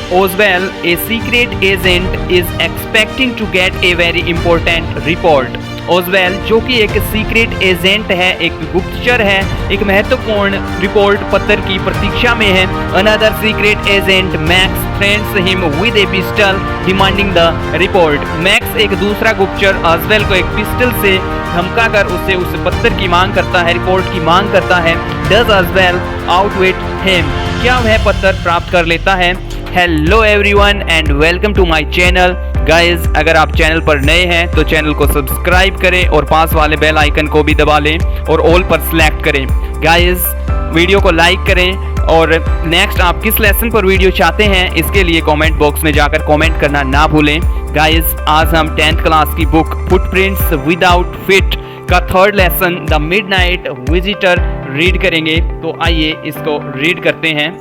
Oswald, a secret agent, is expecting to get a very important report. ओजवेल जो कि एक secret agent है, एक गुप्तचर है, एक महत्वपूर्ण रिपोर्ट पत्र की प्रतीक्षा में है। Another secret agent max threatens him with A pistol demanding the report. Max एक दूसरा गुप्तचर ओजवेल को एक पिस्टल से धमकाकर उससे उस पत्र की मांग करता है, रिपोर्ट की मांग करता है। Does Ausable outwit him? क्या वह पत्र प्राप्त कर लेता है? Hello everyone and welcome to my channel. Guys, अगर आप चैनल पर नए हैं तो चैनल को सब्सक्राइब करें और पास वाले बेल आइकन को भी दबा लें और ऑल पर सिलेक्ट करें। गाइस, वीडियो को लाइक करें और नेक्स्ट आप किस लेसन पर वीडियो चाहते हैं इसके लिए कमेंट बॉक्स में जाकर कमेंट करना ना भूलें। गाइस, आज हम 10th क्लास की बुक फुटप्रिंट्स विदाउट फीट का third lesson the midnight visitor read करेंगे। तो आइए इसको रीड करते हैं।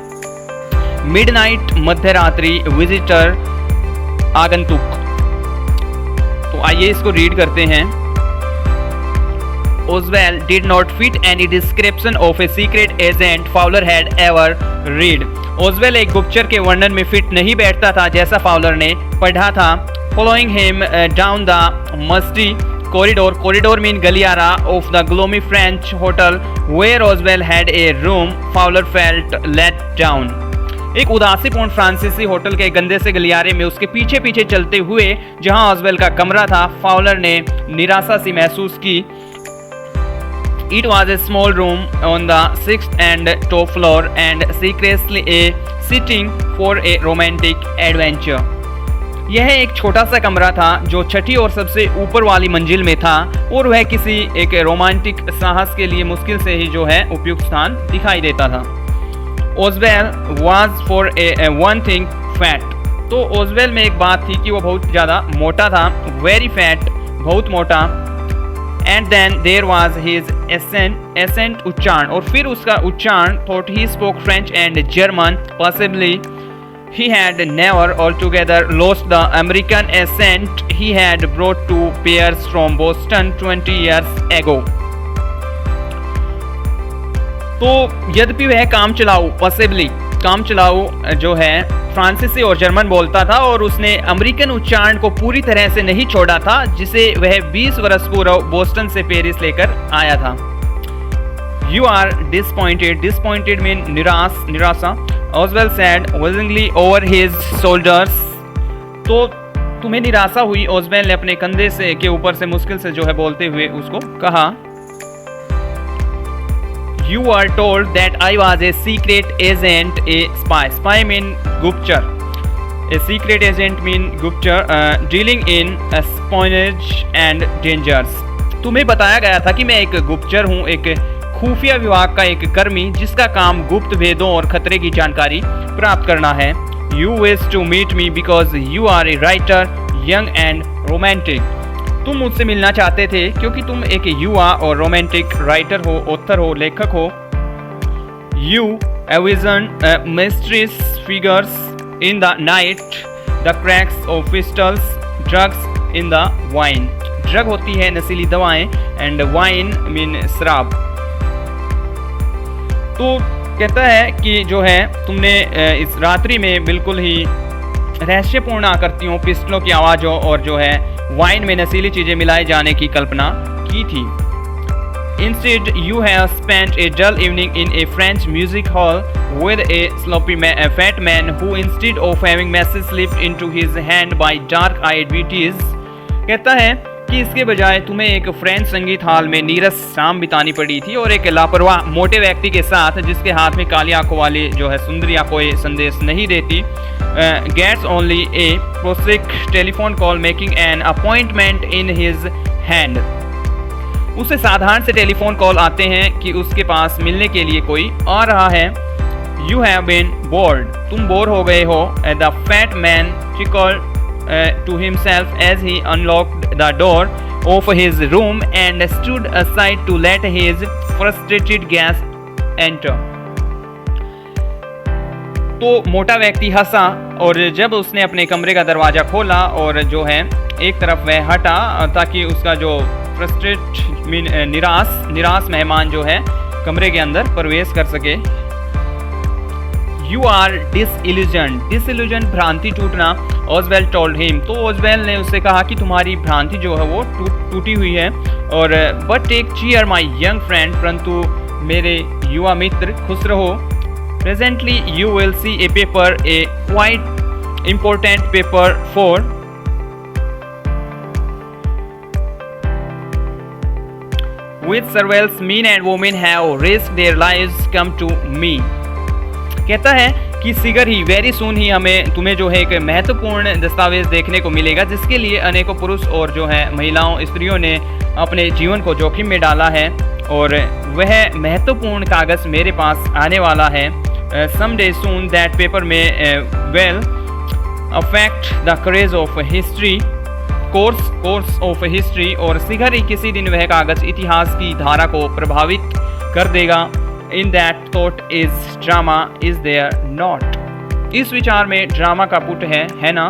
मिडनाइट मध्यरात्रि, विजिटर आगंतुक। तो आइए इसको रीड करते हैं। Oswald did not fit any description of a secret agent Fowler had ever read. Oswald एक गुप्तचर के वर्णन में फिट नहीं बैठता था जैसा फाउलर ने पढ़ा था। Following him down the musty corridor, corridor mean गलियारा of the gloomy French hotel where Oswald had a room, Fowler felt let down. एक उदासीपूर्ण फ्रांसीसी होटल के गंदे से गलियारे में उसके पीछे पीछे चलते हुए जहां ओजवेल का कमरा था, फाउलर ने निराशा सी महसूस की। It was a small room on the 6th and top floor and secretly a sitting for a romantic adventure. यह एक छोटा सा कमरा था जो छठी और सबसे ऊपर वाली मंजिल में था और वह किसी एक रोमांटिक साहस के लिए मुश्किल से ही जो है उपयुक्त स्थान दिखाई देता था। Oswald was for a one thing fat. तो ओजवेल में एक बात थी कि वो बहुत ज़्यादा मोटा था, very fat, बहुत मोटा। And then there was his accent उच्चारण, और फिर उसका उच्चारण। Thought he spoke French and German, possibly he had never altogether lost the American accent he had brought to Paris from Boston 20 years ago. तो यद्यपि वह काम चलाऊ काम चलाऊ जो है फ्रांसीसी और जर्मन बोलता था और उसने अमेरिकन उच्चारण को पूरी तरह से नहीं छोड़ा था जिसे वह 20 वर्ष पूर्व बोस्टन से पेरिस लेकर आया था। यू आर डिसपॉइंटेड मीन निराशा। ओजवेल सेड विजिंगली ओवर हिज शोल्डर्स। तो तुम्हें निराशा हुई? ओजवेल ने अपने कंधे से के ऊपर से मुश्किल से जो है बोलते हुए उसको कहा। You were told that I was a secret agent, a spy. Spy mean गुप्तचर. A secret agent mean गुप्तचर, dealing in espionage and dangers. तुम्हें बताया गया था कि मैं एक गुप्तचर हूँ, एक खुफिया विभाग का एक कर्मी जिसका काम गुप्त भेदों और खतरे की जानकारी प्राप्त करना है। You wish to meet me because you are a writer, young and romantic. तुम मुझसे मिलना चाहते थे क्योंकि तुम एक युवा और रोमांटिक राइटर हो, ऑथर हो, लेखक हो। You Avision mysteries figures in the night, the cracks of pistols, drugs in the wine. Drug होती है नशीली दवाएं एंड वाइन मीन शराब। तो कहता है कि जो है तुमने इस रात्रि में बिल्कुल ही रहस्यपूर्ण आकृतियों, पिस्टलों की आवाज़ों और जो है वाइन में नशीली चीजें मिलाए जाने की कल्पना की थी। Instead, you have spent a dull evening in a French music hall with a sloppy fat man who, instead of having messes slipped into his hand by dark-eyed beauties, कहता है कि इसके बजाय तुम्हें एक फ्रेंच संगीत हॉल में नीरस शाम बितानी पड़ी थी और एक लापरवाह मोटे व्यक्ति के साथ जिसके हाथ में काली आंखों वाली जो है सुंदरियां कोई संदेश नहीं देती। Gets only a prosaic telephone call making an appointment in his hand. उसे साधारण से टेलीफोन कॉल आते हैं कि उसके पास मिलने के लिए कोई आ रहा है। यू हैव बीन बोर्ड, तुम बोर हो गए हो। The fat man chuckled to himself as he unlocked the door of his room and stood aside to let his frustrated guest enter. तो मोटा व्यक्ति हंसा और जब उसने अपने कमरे का दरवाजा खोला और जो है एक तरफ वह हटा ताकि उसका जो फ्रस्ट्रेट निराश मेहमान जो है कमरे के अंदर प्रवेश कर सके। यू आर डिसइल्यूजन भ्रांति टूटना, ओजवेल टोल्ड हिम। तो ओजवेल ने उससे कहा कि तुम्हारी भ्रांति जो है वो टूटी हुई है, और but take cheer my young friend, परंतु मेरे युवा मित्र खुश रहो। Presently you will see a paper, a quite important paper for which several men and women have risked their lives come to me। कहता है कि शीघ्र ही, वेरी सून ही तुम्हें जो है एक महत्वपूर्ण दस्तावेज देखने को मिलेगा जिसके लिए अनेकों पुरुष और जो है महिलाओं स्त्रियों ने अपने जीवन को जोखिम में डाला है, और वह महत्वपूर्ण कागज मेरे पास आने वाला है। someday soon that paper may well affect the course of history, और शीघ्र ही किसी दिन वह कागज इतिहास की धारा को प्रभावित कर देगा। In that thought is drama, is there not? इस विचार में ड्रामा का पुट है ना?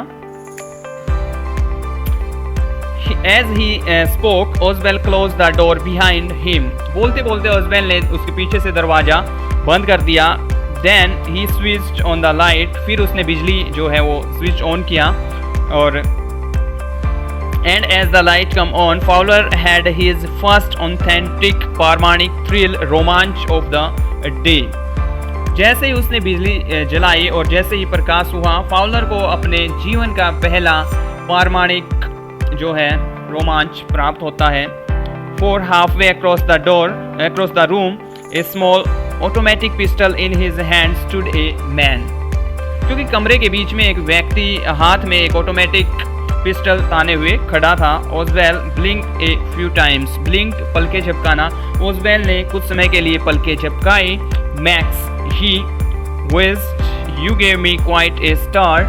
As he spoke, Oswell closed the door behind him। बोलते बोलते ओजवेल ने उसके पीछे से दरवाजा बंद कर दिया। Then he switched on the light, फिर उसने बिजली जो है वो स्विच ऑन किया, और and as the light come on, Fowler had his first authentic पारमाणिक thrill रोमांच of the day। जैसे ही उसने बिजली जलाई और जैसे ही प्रकाश हुआ, फाउलर को अपने जीवन का पहला पारमाणिक जो है रोमांच प्राप्त होता है। For halfway across the room, a small automatic pistol in his hand stood a man। क्योंकि कमरे के बीच में एक व्यक्ति हाथ में एक ऑटोमेटिक पिस्टल ताने हुए खड़ा था। Ausable blink a few times, blink पलके झपकाना, ओजवेल ने कुछ समय के लिए पलके झपकाई। Max he wheezed you gave me quite a start.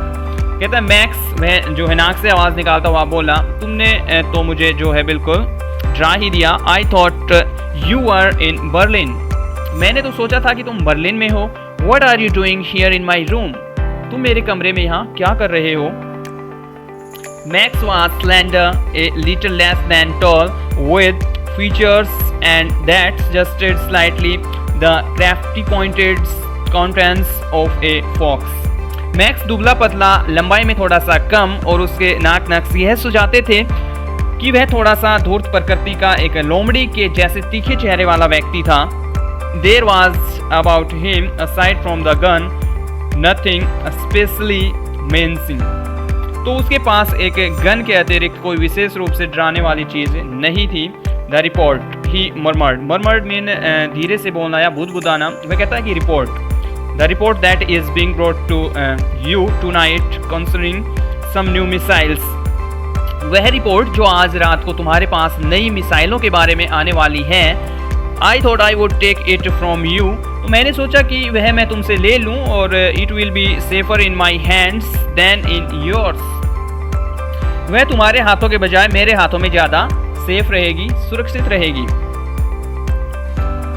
कहता है मैक्स, वह जो है नाक से आवाज़ निकालता हुआ बोला, तुमने तो मुझे जो है बिल्कुल डरा ही दिया। I thought you were in Berlin, मैंने तो सोचा था कि तुम बर्लिन में हो। What are you doing here in my room, तुम मेरे कमरे में यहाँ क्या कर रहे हो? Max was slender, a little less than tall, with features and that suggested slightly the crafty pointed countenance of a fox। Max दुबला पतला, लंबाई में थोड़ा सा कम, और उसके नाक नक्श यह सुझाते थे कि वह थोड़ा सा धूर्त प्रकृति का एक लोमड़ी के जैसे तीखे चेहरे वाला व्यक्ति था। There was about him, aside from the gun, nothing especially menacing। तो उसके पास एक गन के अतिरिक्त कोई विशेष रूप से डराने वाली चीज़ नहीं थी। The report he murmured mean धीरे से बोलना या बुदबुदाना। वह कहता है कि report, the report that is being brought to you tonight concerning some new missiles. वह रिपोर्ट जो आज रात को तुम्हारे पास नई मिसाइलों के बारे में आने वाली है। I thought I would take it from you, तो मैंने सोचा कि वह मैं तुमसे ले लूं, और it will be safer in my hands than in yours. वह तुम्हारे हाथों के बजाय मेरे हाथों में ज़्यादा सेफ रहेगी, सुरक्षित रहेगी।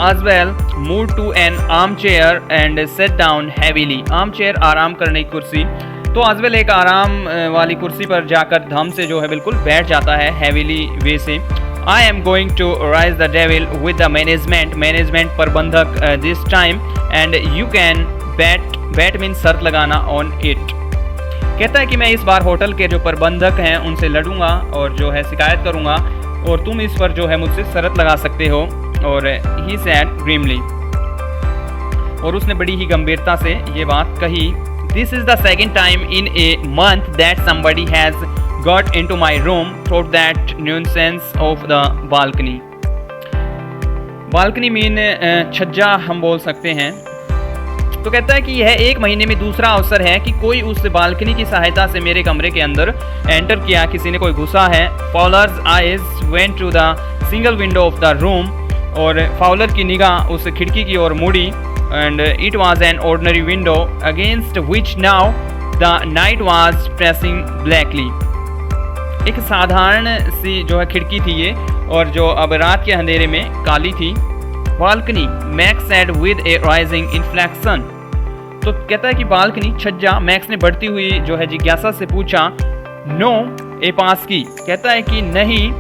Oswell moved to an armchair and sat down heavily। Armchair आराम करने की कुर्सी। तो ऑजवेल एक आराम वाली कुर्सी पर जाकर धम से जो है बिल्कुल बैठ जाता है, हैवीली वे से। I am going to raise the devil with the management प्रबंधक this time and you can bet means शर्त लगाना on it। कहता है कि मैं इस बार होटल के जो प्रबंधक हैं उनसे लड़ूंगा और जो है शिकायत करूंगा, और तुम इस पर जो है मुझसे शर्त लगा सकते हो। और ही सैड ग्रीमली, और उसने बड़ी ही गंभीरता से ये बात कही। This is the second time in a month that somebody has got into my room through that nuisance of the balcony. Balcony mean छज्जा हम बोल सकते हैं। तो कहता है कि यह एक महीने में दूसरा अवसर है कि कोई उस बालकनी की सहायता से मेरे कमरे के अंदर एंटर किया, किसी ने कोई घुसा है। Fowler's eyes went to the single window of the room, और फाउलर की निगाह उस खिड़की की ओर मुड़ी। And it was an ordinary window against which now the night was pressing blackly. एक साधारण सी जो है खिड़की थी ये, और जो अब रात के अंधेरे में काली थी। Balcony, max said with A rising inflection. तो कहता है कि बालकनी, छज्जा। मैक्स ने बढ़ती हुई जो है जिज्ञासा से पूछा। नो ए पास की। कहता है कि नहीं,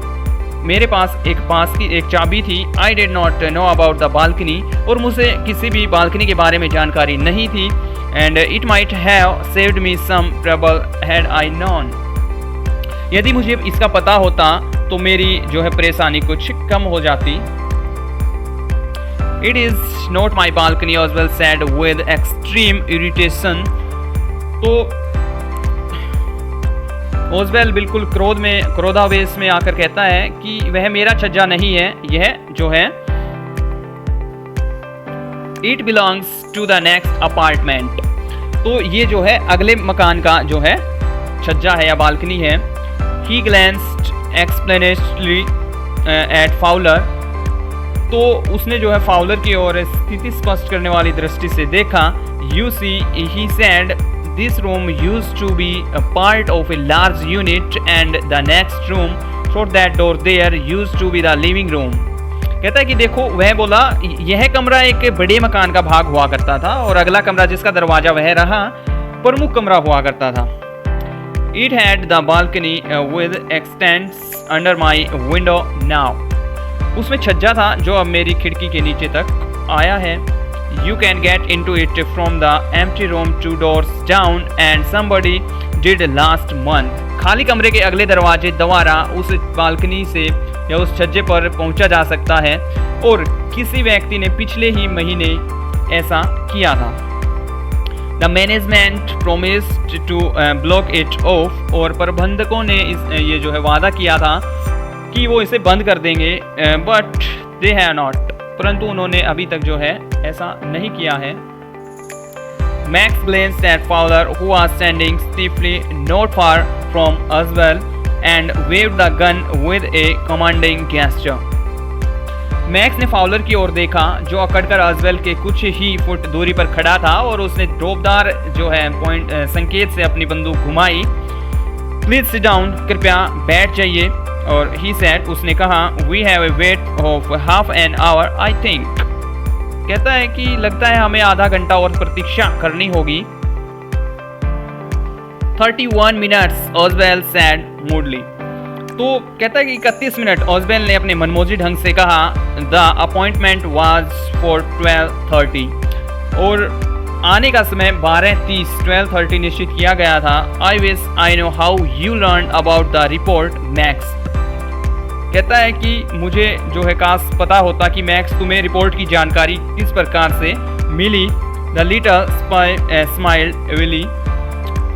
मेरे पास एक पास की एक चाबी थी। I did not know about the balcony, और मुझे किसी भी बालकनी के बारे में जानकारी नहीं थी। and it might have saved me some trouble had I known. यदि मुझे इसका पता होता तो मेरी जो है परेशानी कुछ कम हो जाती. It is not my balcony, Oswald said with extreme irritation. तो ओसवेल बिल्कुल क्रोधावेश में आकर कहता है कि वह मेरा छज्जा नहीं है, यह जो है It belongs to the next apartment. तो ये जो है अगले मकान का जो है छज्जा है या बालकनी है. He glanced explanatory at Fowler. तो उसने जो है फाउलर की ओर स्थिति स्पष्ट करने वाली दृष्टि से देखा. You see, he said, this room used to be a part of a large unit and the next room through that door there used to be the living room. कहता है कि देखो, वह बोला यह कमरा एक बड़े मकान का भाग हुआ करता था और अगला कमरा जिसका दरवाजा वह रहा प्रमुख कमरा हुआ करता था. It had the balcony with extents under my window now. उसमें छज्जा था जो अब मेरी खिड़की के नीचे तक आया है. You can get into it from the empty room 2 doors down and somebody did last month. खाली कमरे के अगले दरवाजे द्वारा उस बालकनी से या उस छज्जे पर पहुंचा जा सकता है और किसी व्यक्ति ने पिछले ही महीने ऐसा किया था. The management promised to block it off. और प्रबंधकों ने ये जो है वादा किया था कि वो इसे बंद कर देंगे. But they have not. परंतु उन्होंने अभी तक जो है ऐसा नहीं किया है. Max glanced at Fowler, who was standing stiffly not far from Oswald, and waved the gun with a commanding gesture. Max ने फाउलर की ओर देखा जो अकड़कर ऑसवेल्ड के कुछ ही फुट दूरी पर खड़ा था और उसने ड्रॉपदार जो है पॉइंट संकेत से अपनी बंदूक घुमाई. Please sit down. कृपया बैठ जाइए. और ही सेड, उसने कहा, we have a wait of half an hour I think. कहता है कि लगता है हमें आधा घंटा और प्रतीक्षा करनी होगी. 31 मिनट्स ऑसवेल सेड मूडली. तो कहता है कि 31 मिनट. ऑसवेल ने अपने मनमोजी ढंग से कहा. The appointment was for 12:30. और आने का समय 12:30 निश्चित किया गया था. I wish I know how you learn about the report max. कहता है कि मुझे जो है काश पता होता कि मैक्स तुम्हें रिपोर्ट की जानकारी किस प्रकार से मिली. The little smiled wryly.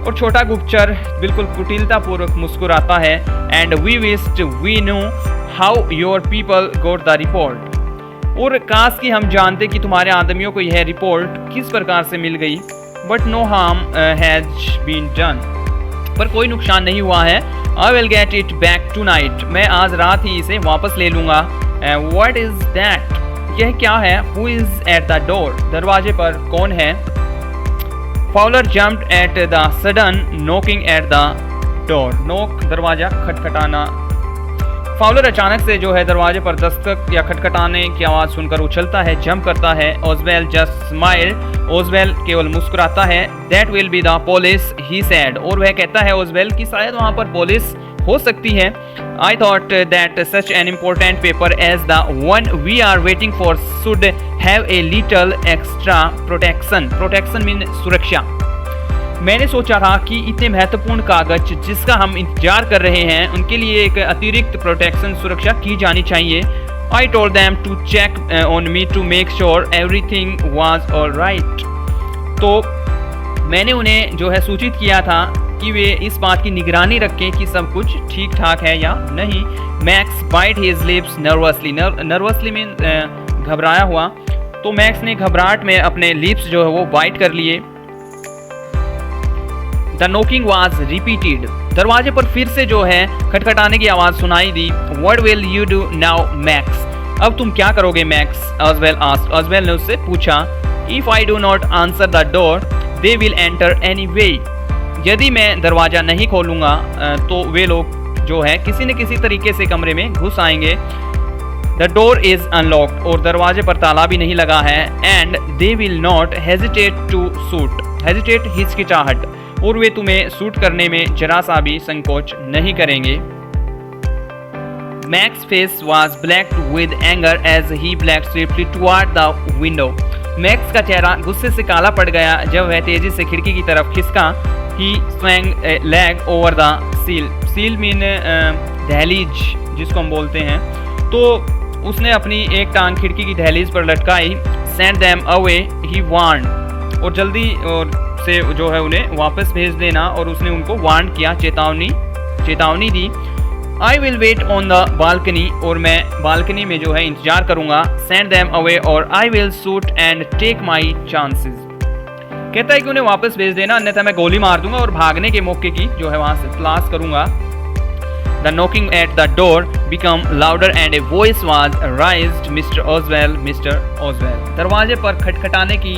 और छोटा गुप्तचर बिल्कुल कुटिलतापूर्वक मुस्कुराता है. And we wished we knew how your people got the report. और काश कि हम जानते कि तुम्हारे आदमियों को यह रिपोर्ट किस प्रकार से मिल गई. But no harm has been done. पर कोई नुकसान नहीं हुआ है. I will get it back tonight. मैं आज रात ही इसे वापस ले लूँगा. What is that. यह क्या है. Who is at the door. दरवाजे पर कौन है. Fowler jumped at the sudden knocking at the door. Knock दरवाजा खटखटाना. फाउलर अचानक से जो है दरवाजे पर दस्तक या खटखटाने की आवाज़ सुनकर उछलता है, जंप करता है. ओसवेल जस्ट स्माइल. ओसवेल केवल मुस्कुराता है. That will be the police he said. और वह कहता है ओसवेल कि शायद वहाँ पर पुलिस हो सकती है. I thought that such an important paper as the one we are waiting for should have a little extra protection. Protection mean सुरक्षा. मैंने सोचा था कि इतने महत्वपूर्ण कागज जिसका हम इंतजार कर रहे हैं उनके लिए एक अतिरिक्त प्रोटेक्शन सुरक्षा की जानी चाहिए. I told them to check on me to make sure everything was alright. तो मैंने उन्हें जो है सूचित किया था कि वे इस बात की निगरानी रखें कि सब कुछ ठीक ठाक है या नहीं. Max bite his lips nervously. Nervously mean घबराया हुआ. तो मैक्स ने घबराहट में अपने लिप्स जो है वो बाइट कर लिए. The knocking was repeated. दरवाजे पर फिर से जो है खटखटाने की आवाज़ सुनाई दी. What will you do now Max. अब तुम क्या करोगे मैक्स. ऑसवेल आस्क्ड. ऑसवेल ने उससे पूछा. If I do not answer the door they will enter any way. यदि मैं दरवाज़ा नहीं खोलूँगा तो वे लोग जो है किसी न किसी तरीके से कमरे में घुस आएंगे. The door is unlocked. और दरवाजे पर ताला भी नहीं लगा है. And they will not hesitate to shoot. Hesitate हिचकिचाहट. और वे तुम्हें शूट करने में जरा सा भी संकोच नहीं करेंगे. Max face was black with anger as he black swiftly toward the window. Max का चेहरा गुस्से से काला पड़ गया जब वह तेजी से खिड़की की तरफ खिसका। He swung leg over the sill. Sill mean दहलीज जिसको हम बोलते हैं। तो उसने अपनी एक टांग खिड़की की दहलीज पर लटकाई। Send them away he warn, और जल्दी और से जो है उन्हें वापस भेज देना, और उसने उनको वार्न किया, चेतावनी दी। I will wait on the balcony, और मैं बालकनी में जो है इंतजार करूंगा। सेंड देम अवे और I will shoot and take my chances. कहता है कि उन्हें वापस भेज देना, अन्यथा मैं गोली मार दूंगा और भागने के मौके की जो है वहां से तलाश करूंगा। The knocking at the door became louder and a voice was raised, Mr. Oswell, Mr. Oswell. दरवाजे पर खटखटाने की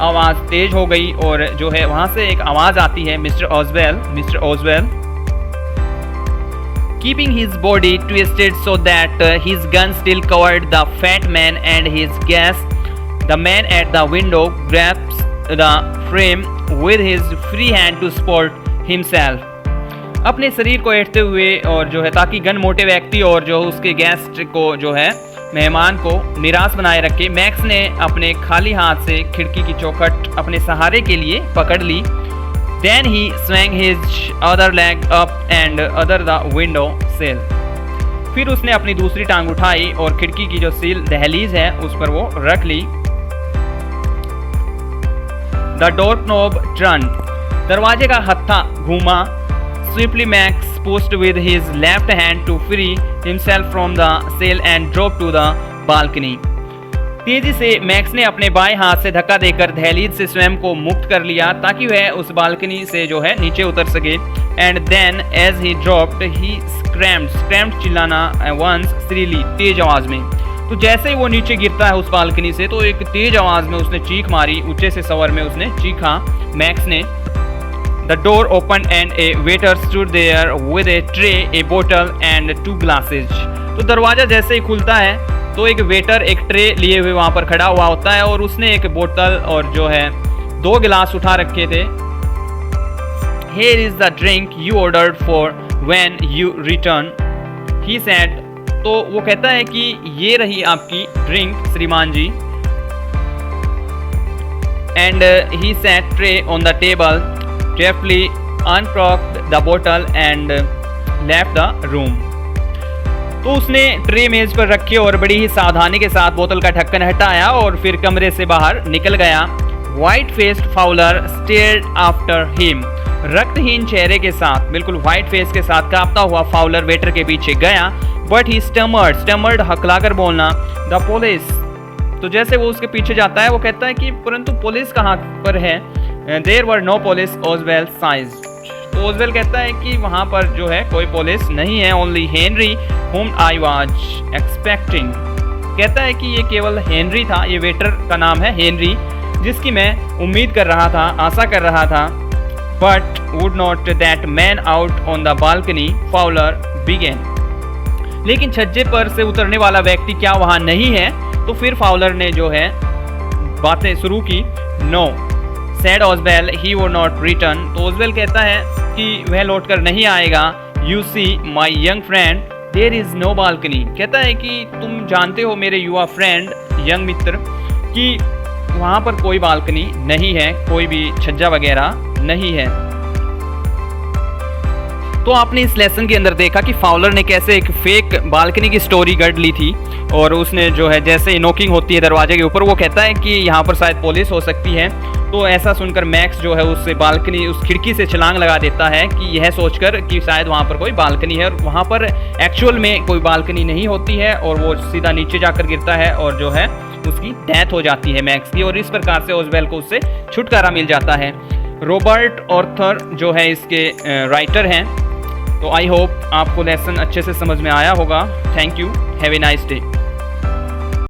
आवाज़ तेज हो गई और जो है वहाँ से एक आवाज़ आती है, Mr. Oswell, Mr. Oswell. Keeping his body twisted so that his gun still covered the fat man and his gas, the man at the window grabs the frame with his free hand to support himself. अपने शरीर को ऐंठते हुए और जो है ताकि gun मोटे व्यक्ति और जो उसके गेस्ट को जो है मेहमान को निराश बनाए रखे, मैक्स ने अपने खाली हाथ से खिड़की की चौखट अपने सहारे के लिए पकड़ ली। Then he swung his other leg up and under the window sill. फिर उसने अपनी दूसरी टांग उठाई और खिड़की की जो सील दहलीज है उस पर वो रख ली। The door knob turned. दरवाजे का हत्था घूमा। Swiftly Max pushed with his left hand to free himself from the sill and dropped to the balcony. तेजी से मैक्स ने अपने बाएं हाथ से धक्का देकर दहलीज से स्वयं को मुक्त कर लिया ताकि वह उस बालकनी से जो है नीचे उतर सके। And then as he dropped, he screamed चिल्लाना once shrilly, तेज आवाज में। तो जैसे ही वो नीचे गिरता है उस बालकनी से तो एक तेज आवाज में उसने चीख मारी, ऊंचे से स्वर में उसने चीखा मैक्स ने। The door opened and a waiter stood there with a tray, a bottle and 2 glasses. तो दरवाजा जैसे ही खुलता है तो एक वेटर एक ट्रे लिए हुए वहाँ पर खड़ा हुआ होता है और उसने एक बोतल और जो है 2 गिलास उठा रखे थे। Here is the drink you ordered for when you return, he said. तो वो कहता है कि ये रही आपकी ड्रिंक श्रीमान जी। And he set tray on the table. Carefully uncorked the bottle and left the room. तो उसने ट्रे मेज पर रखी और बड़ी ही सावधानी के साथ बोतल का ढक्कन हटाया और फिर कमरे से बाहर निकल गया। White faced Fowler stared after him. रक्तहीन चेहरे के साथ, बिल्कुल व्हाइट फेस के साथ कांपता हुआ फाउलर वेटर के पीछे गया। But he stammered हकलाकर बोलना, the police. तो जैसे वो उसके पीछे जाता है वो कहता है कि परंतु पुलिस कहाँ पर है। There were no police, Oswell sighed. तो ओजवेल कहता है कि वहाँ पर जो है कोई पुलिस नहीं है। Only Henry, whom I was expecting. कहता है कि ये केवल हेनरी था, ये वेटर का नाम है हेनरी, जिसकी मैं उम्मीद कर रहा था, आशा कर रहा था। But would not that man out on the balcony, Fowler began. लेकिन छज्जे पर से उतरने वाला व्यक्ति क्या वहाँ नहीं है? तो फिर फाउलर ने जो है बातें शुरू की। No, said Oswell, he would not return. तो ओजवेल कहता है कि वह लौटकर नहीं आएगा। You see, my young friend, there is no balcony. कहता है कि तुम जानते हो मेरे युवा फ्रेंड, यंग मित्र, कि वहाँ पर कोई बालकनी नहीं है, कोई भी छज्जा वगैरह नहीं है। तो आपने इस लेसन के अंदर देखा कि फाउलर ने कैसे एक फेक बालकनी की स्टोरी गढ़ ली थी और उसने जो है जैसे ही नॉकिंग होती है दरवाजे के ऊपर वो कहता है कि यहाँ पर शायद पुलिस हो सकती है। तो ऐसा सुनकर मैक्स जो है उस बालकनी, उस खिड़की से छलांग लगा देता है कि यह सोचकर कि शायद वहाँ पर कोई बालकनी है, और वहाँ पर एक्चुअल में कोई बालकनी नहीं होती है और वो सीधा नीचे जाकर गिरता है और जो है उसकी डेथ हो जाती है मैक्स की, और इस प्रकार से ओजवेल को उससे छुटकारा मिल जाता है। रॉबर्ट ऑर्थर जो है इसके राइटर हैं। तो आई होप आपको लेसन अच्छे से समझ में आया होगा। Thank you, have a nice day.